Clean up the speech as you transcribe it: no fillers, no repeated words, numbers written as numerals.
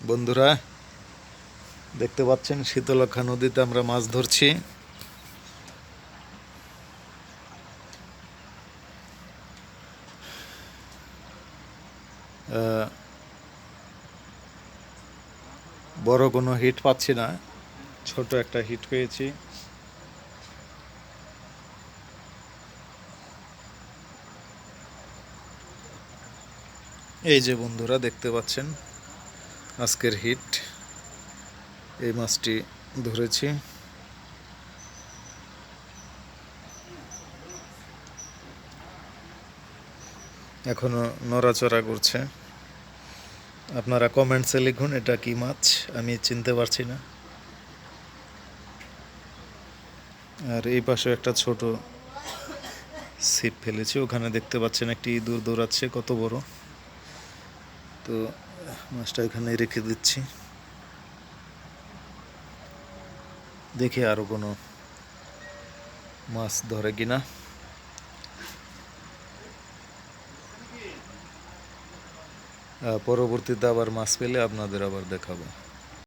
বন্ধুরা, দেখতে পাচ্ছেন শীতলক্ষা নদীতে আমরা মাছ ধরছি। বড় কোনো হিট পাচ্ছি না, ছোট একটা হিট পেয়েছি। এই যে বন্ধুরা দেখতে পাচ্ছেন আজকের হিট, এই মাছটি ধরেছি। এখনো নড়াচড়া করছে। আপনারা কমেন্টসে লিখুন এটা কি মাছ, আমি চিনতে পারছি না। আর এই পাশে একটা ছোট ছিপ ফেলেছি, ওখানে দেখতে পাচ্ছেন একটি ইঁদুর দৌড়াচ্ছে, কত বড়। তো মাছটা এখানে রেখে দিচ্ছি, দেখি আরো কোনো মাছ ধরে কিনা। পরবর্তীতে আবার মাছ পেলে আপনাদের আবার দেখাবো।